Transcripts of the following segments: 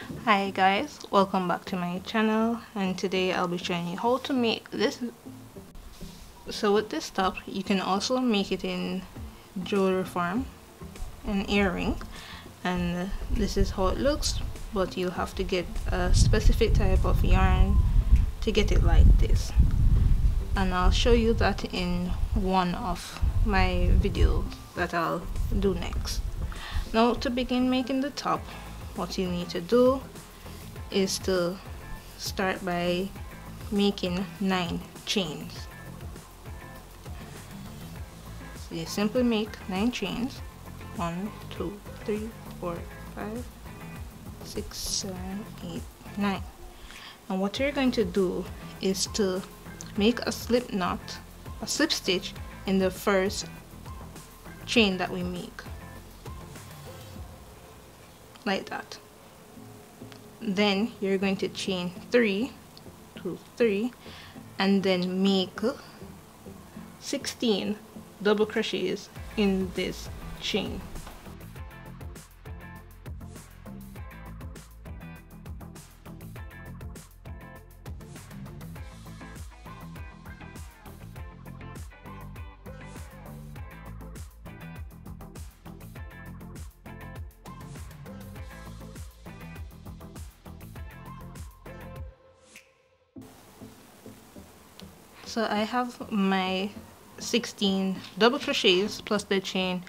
Hi guys, welcome back to my channel, and today I'll be showing you how to make this. So with this top you can also make it in jewelry form, an earring, and this is how it looks, but you'll have to get a specific type of yarn to get it like this, and I'll show you that in one of my videos that I'll do next. Now to begin making the top, what you need to do is to start by making 9 chains. So you simply make 9 chains. 1, 2, 3, 4, 5, 6, 7, 8, 9. And what you're going to do is to make a slip knot, a slip stitch in the first chain that we make, like that. Then you're going to chain 3, 2, 3, and then make 16 double crochets in this chain. So I have my 16 double crochets plus the chain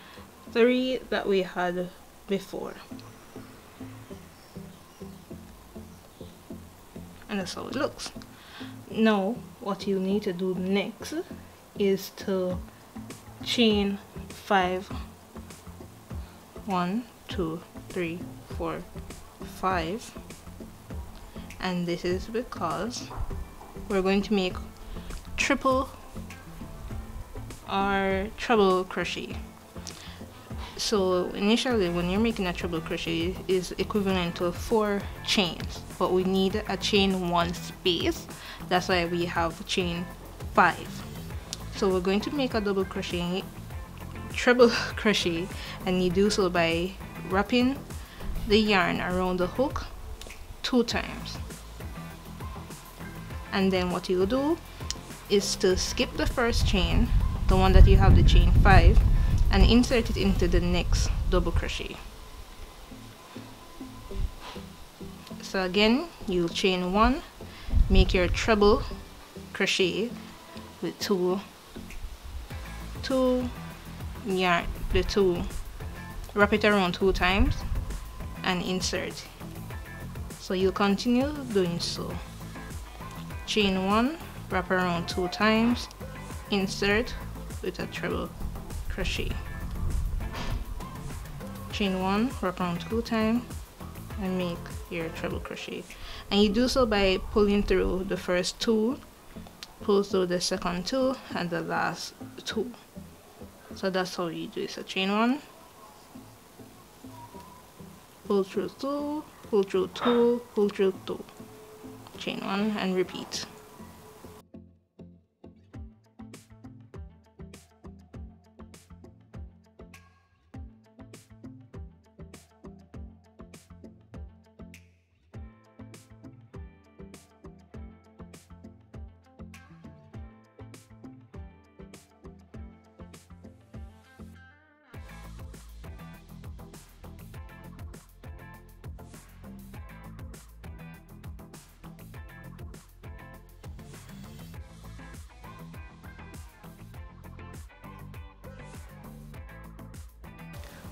3 that we had before, and that's how it looks. Now what you need to do next is to chain 5, 1, 2, 3, 4, 5, and this is because we're going to make triple or treble crochet. So initially when you're making a treble crochet is equivalent to 4 chains, but we need a chain 1 space. That's why we have chain 5. So we're going to make a double crochet, treble crochet, and you do so by wrapping the yarn around the hook 2 times. And then what you'll do is to skip the first chain, the one that you have the chain 5, and insert it into the next double crochet. So again, you'll chain 1, make your treble crochet with 2 yarn, wrap it around 2 times and insert. So you'll continue doing so. Chain 1, wrap around 2 times, insert with a treble crochet. Chain 1, wrap around 2 times, and make your treble crochet. And you do so by pulling through the first 2, pull through the second 2, and the last 2. So that's how you do it. So chain 1, pull through 2, pull through 2, pull through 2, chain 1, and repeat.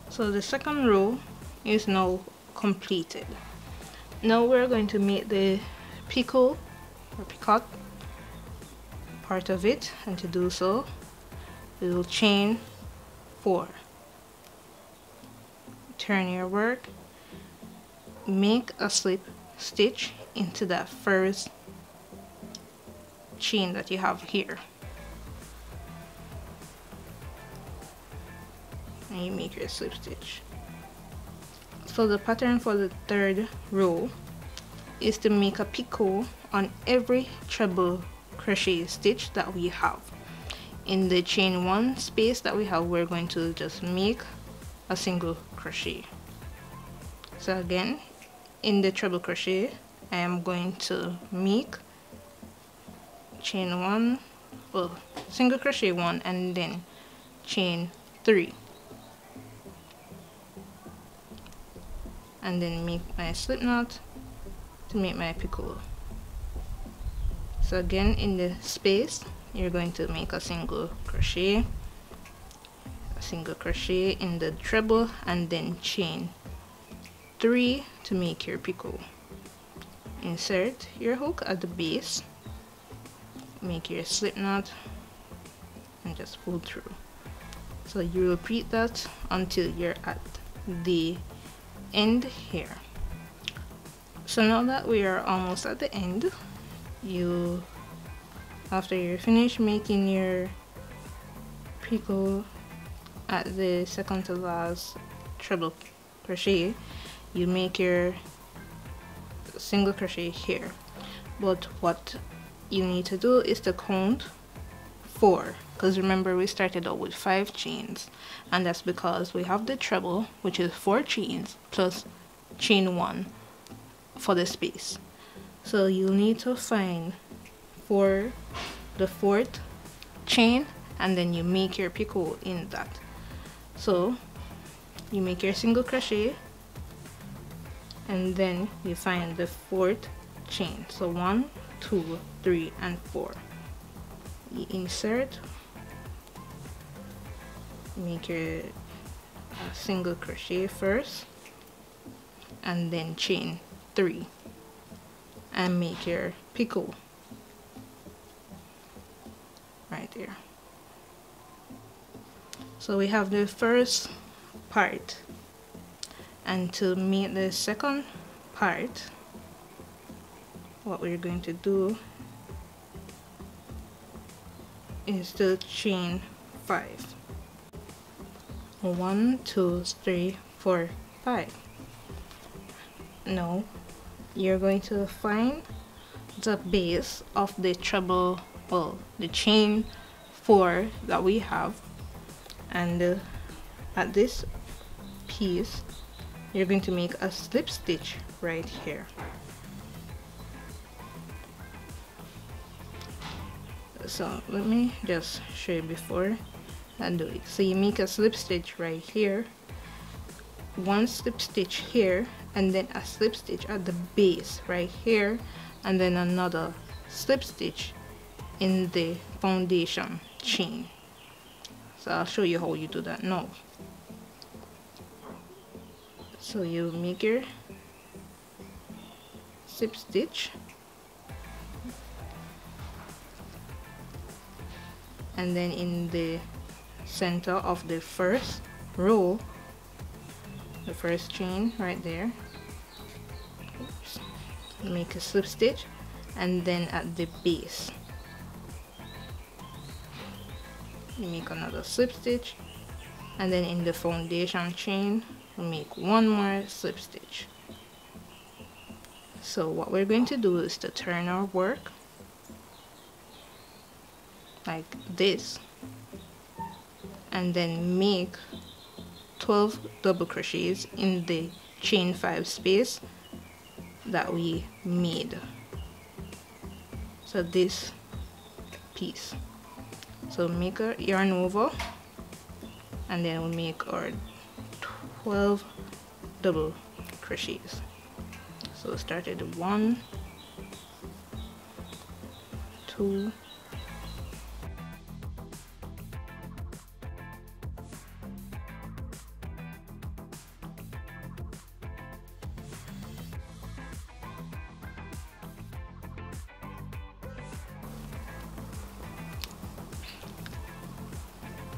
So the second row is now completed. Now we're going to make the picot or picot part of it, and to do so we will chain 4, turn your work, make a slip stitch into that first chain that you have here, and you make your slip stitch. So the pattern for the third row is to make a picot on every treble crochet stitch that we have. In the chain 1 space that we have, we're going to just make a single crochet. So again, in the treble crochet I am going to make chain 1, well, single crochet 1 and then chain 3, and then make my slip knot to make my picot. So again, in the space you're going to make a single crochet in the treble, and then chain 3 to make your picot. Insert your hook at the base, make your slip knot, and just pull through. So you repeat that until you're at the end here. So now that we are almost at the end, after you're finished making your picot at the second to last treble crochet, you make your single crochet here. But what you need to do is to count 4, because remember we started out with 5 chains, and that's because we have the treble, which is 4 chains plus chain 1 for the space. So you'll need to find the 4th chain, and then you make your picot in that. So you make your single crochet and then you find the 4th chain. So 1, 2, 3 and 4. You insert, make your single crochet first and then chain 3 and make your picot right there. So we have the first part, and to make the second part, what we're going to do is to chain 5. 1, 2, 3, 4, 5. Now you're going to find the base of the treble, well, the chain 4 that we have, and at this piece you're going to make a slip stitch right here. So let me just show you before I do it. So you make a slip stitch right here, one slip stitch here, and then a slip stitch at the base right here, and then another slip stitch in the foundation chain. So I'll show you how you do that now. So you make your slip stitch, and then in the center of the first row, the first chain right there, oops, make a slip stitch, and then at the base you make another slip stitch, and then in the foundation chain we make one more slip stitch. So what we're going to do is to turn our work like this, and then make 12 double crochets in the chain 5 space that we made. So this piece, so make a yarn over, and then we'll make our 12 double crochets. So started 1, 2, 3.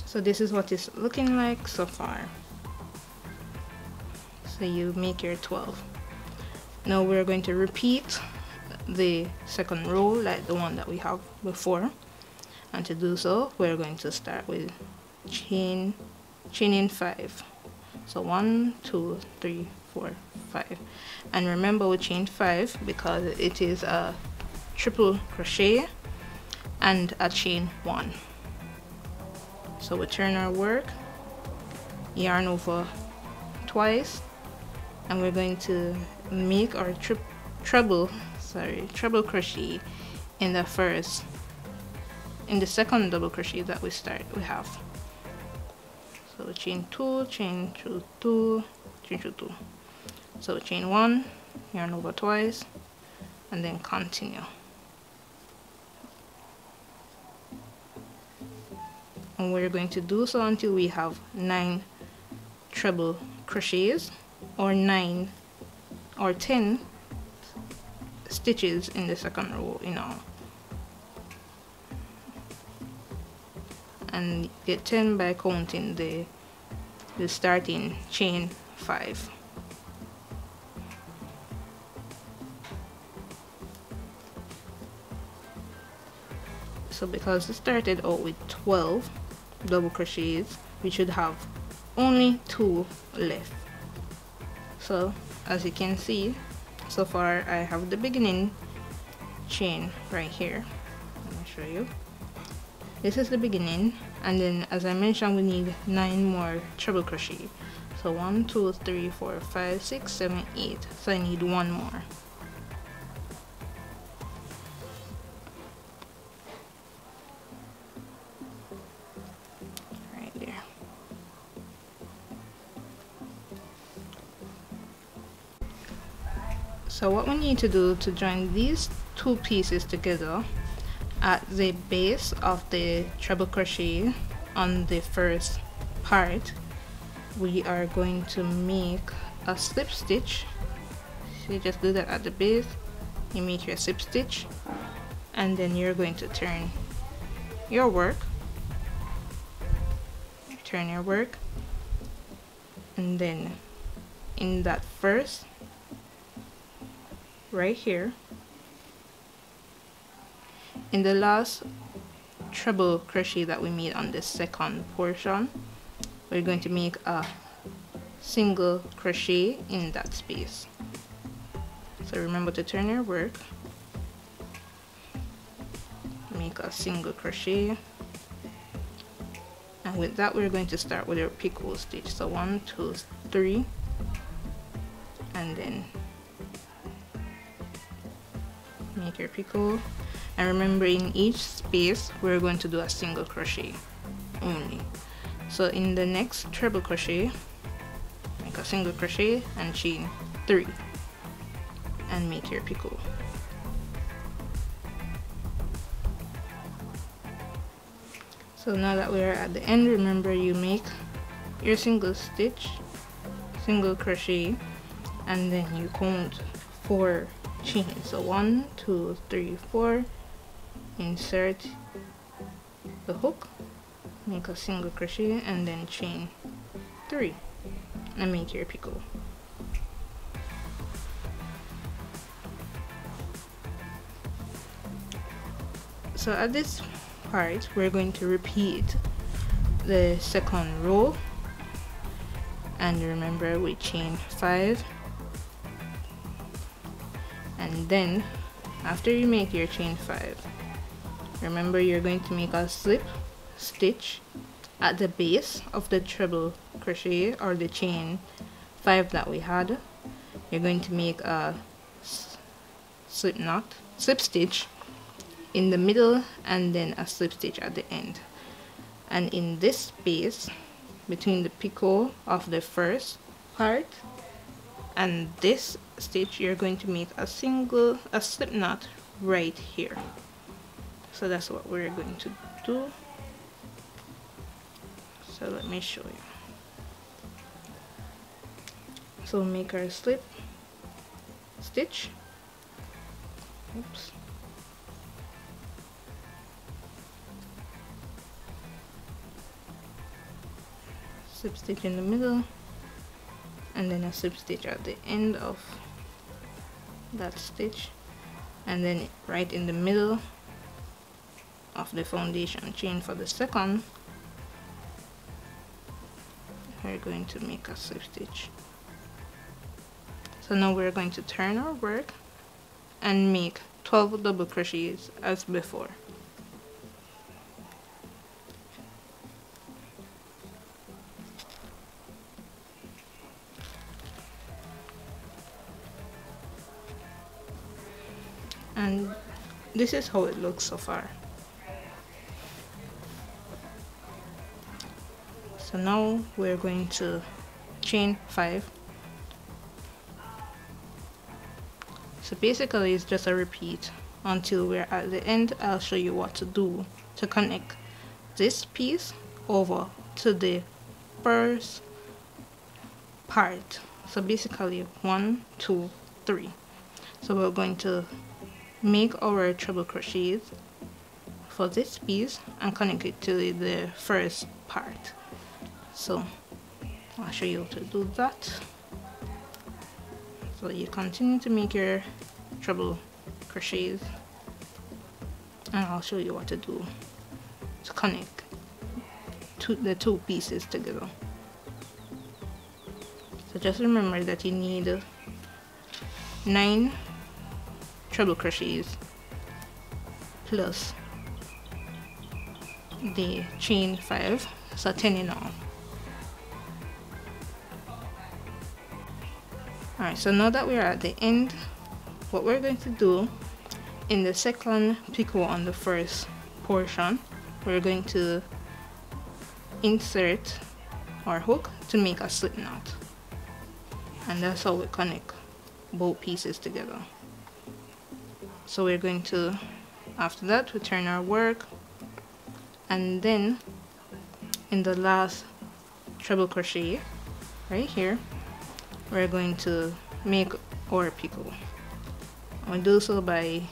So this is what it's looking like so far. So you make your 12. Now we're going to repeat the second row like the one that we have before, and to do so we're going to start with chaining 5. So 1, 2, 3, 4, 5, and remember we chain 5 because it is a triple crochet and a chain 1. So we turn our work, yarn over twice, and we're going to make our treble crochet in the second double crochet that we have. So chain 2, chain through 2, chain through 2. So chain 1, yarn over twice, and then continue. And we're going to do so until we have 9 treble crochets, or 9 or 10 stitches in the second row in all. And get 10 by counting the starting chain 5. So because we started out with 12 double crochets, we should have only 2 left. So as you can see, so far I have the beginning chain right here. Let me show you. This is the beginning, and then as I mentioned, we need 9 more treble crochet. So 1 2 3 4 5 6 7 8. So I need 1 more. Right there. So what we need to do to join these 2 pieces together, at the base of the treble crochet on the first part, we are going to make a slip stitch. So you just do that at the base, you make your slip stitch, and then you're going to turn your work, and then in that first, right here, in the last treble crochet that we made on the second portion, we're going to make a single crochet in that space. So remember to turn your work, make a single crochet, and with that we're going to start with our picot stitch. So 1 2 3, and then make your picot. And remember, in each space we're going to do a single crochet only. So in the next treble crochet, make a single crochet and chain 3 and make your picot. So now that we're at the end, remember you make your single crochet, and then you count 4 chains. So 1 2 3 4, insert the hook, make a single crochet, and then chain 3 and make your picot. So at this part we're going to repeat the second row, and remember we chain 5, and then after you make your chain 5, remember you're going to make a slip stitch at the base of the treble crochet or the chain 5 that we had. You're going to make a slip stitch in the middle, and then a slip stitch at the end. And in this space between the picot of the first part and this stitch, you're going to make a slip knot right here. So that's what we're going to do. So let me show you. So make our slip stitch. Oops. Slip stitch in the middle, and then a slip stitch at the end of that stitch, and then right in the middle of the foundation chain for the second, we're going to make a slip stitch. So now we're going to turn our work and make 12 double crochets as before. and this is how it looks so far. So now we're going to chain 5. So basically it's just a repeat until we're at the end. I'll show you what to do to connect this piece over to the first part. So basically 1, 2, 3. So we're going to make our treble crochets for this piece and connect it to the first part. So I'll show you how to do that. So you continue to make your treble crochets, and I'll show you what to do to connect the two pieces together. So just remember that you need 9 treble crochets plus the chain 5, so 10 in all. Alright, so now that we're at the end, what we're going to do in the second picot on the first portion, we're going to insert our hook to make a slip knot, and that's how we connect both pieces together. So we're going to, after that, we turn our work, and then in the last treble crochet right here, we're going to make our picot. We do so by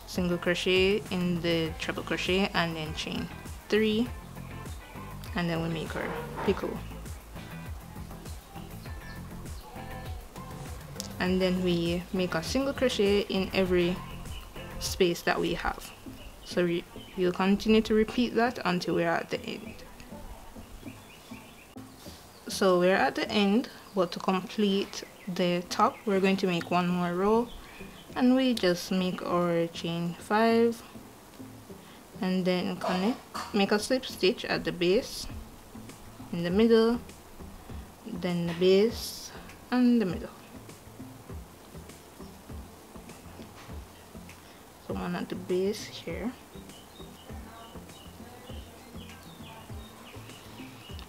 single crochet in the treble crochet and then chain 3, and then we make our picot. And then we make a single crochet in every space that we have. So you'll continue to repeat that until we're at the end. So we're at the end, but to complete the top, we're going to make one more row, and we just make our chain 5 and then connect, make a slip stitch at the base, in the middle, then the base and the middle. So one at the base here,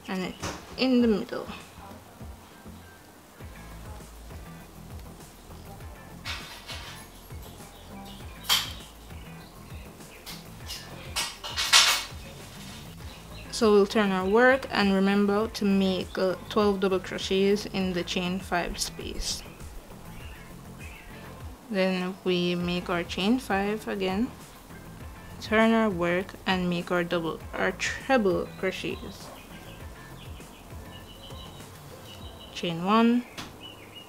and in the middle. So we'll turn our work and remember to make 12 double crochets in the chain 5 space. Then we make our chain 5 again, turn our work and make our treble crochets. Chain 1,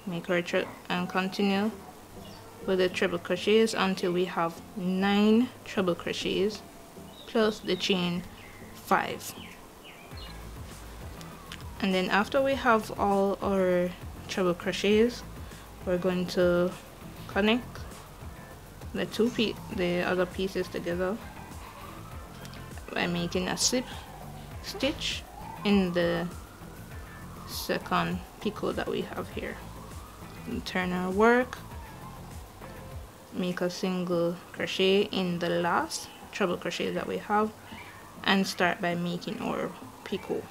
make our and continue with the treble crochets until we have 9 treble crochets plus the chain 5. And then after we have all our treble crochets, we're going to connect the other pieces together by making a slip stitch in the second picot that we have here. And turn our work, make a single crochet in the last treble crochet that we have, and start by making our picot.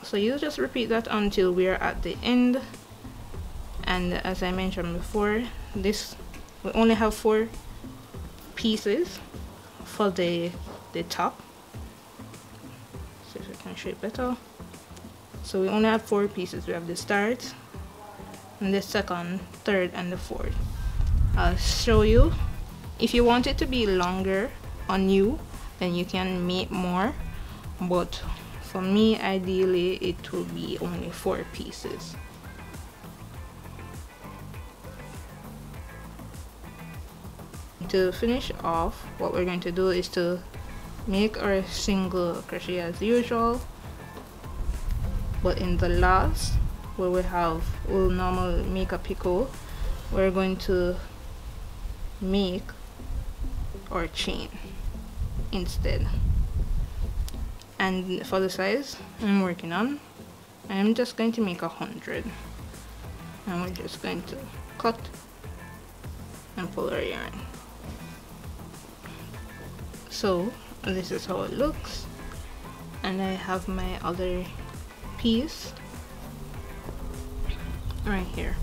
So you just repeat that until we are at the end. And as I mentioned before, we only have 4 pieces for the top. See if I can show it better. So we only have 4 pieces. We have the start, and the second, third, and the fourth. I'll show you. If you want it to be longer on you, then you can make more, but for me, ideally, it will be only 4 pieces. To finish off, what we're going to do is to make our single crochet as usual, but in the last, where we'll normally make a picot, we're going to make our chain instead. And for the size I'm working on, I'm just going to make 100, and we're just going to cut and pull our yarn. So this is how it looks, and I have my other piece right here.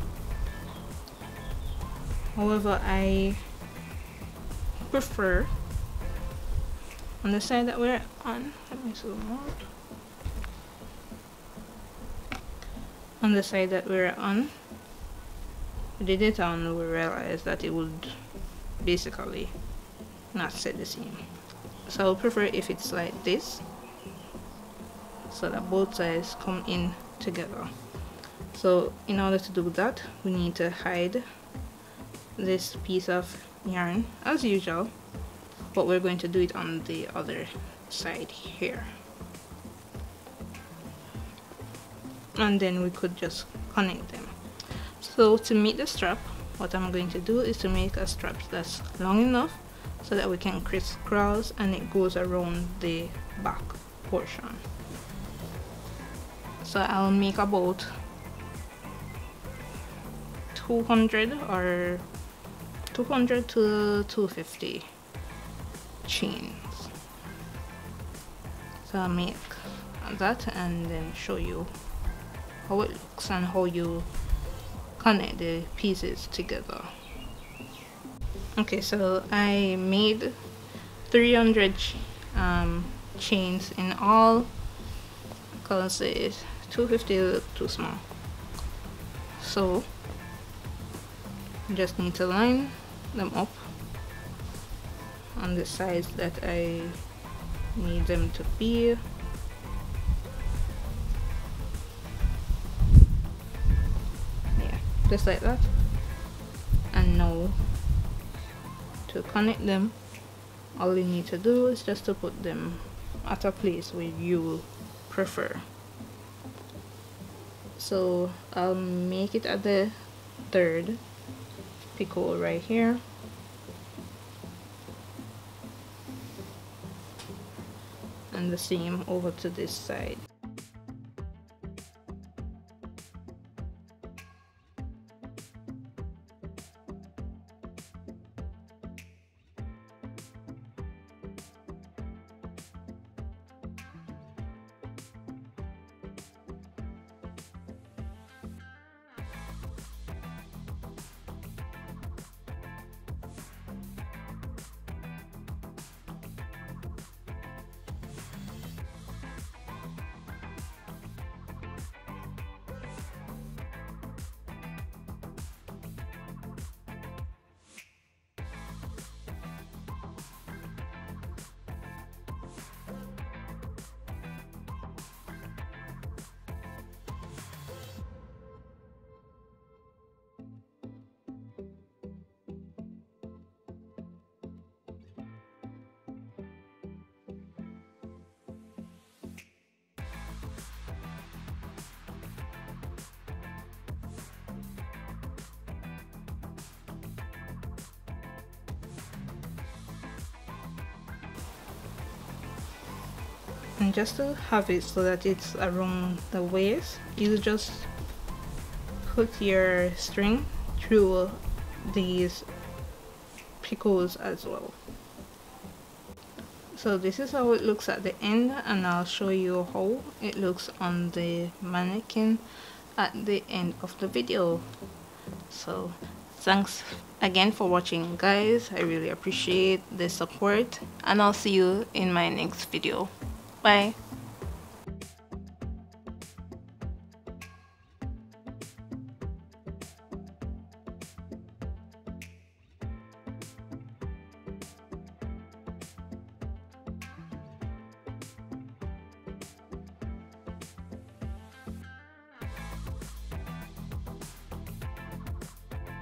However, I prefer on the side that we're on, let me zoom out. On the side that we're on, we did it on, we realized that it would basically not set the seam. So I would prefer if it's like this, so that both sides come in together. So in order to do that, we need to hide this piece of yarn as usual, but we're going to do it on the other side here, and then we could just connect them. So to make the strap, what I'm going to do is to make a strap that's long enough so that we can crisscross and it goes around the back portion. So I'll make about 200 or 200 to 250 chains. So I'll make that and then show you how it looks and how you connect the pieces together. Okay, so I made 300 chains in all, because it's 250 is too small. So you just need to line them up on the sides that I need them to be. Yeah, just like that. And now to connect them, all you need to do is just to put them at a place where you prefer. So I'll make it at the third picot right here, and the same over to this side. And just to have it so that it's around the waist, you just put your string through these picots as well. So this is how it looks at the end, and I'll show you how it looks on the mannequin at the end of the video. So thanks again for watching, guys. I really appreciate the support, and I'll see you in my next video. Bye.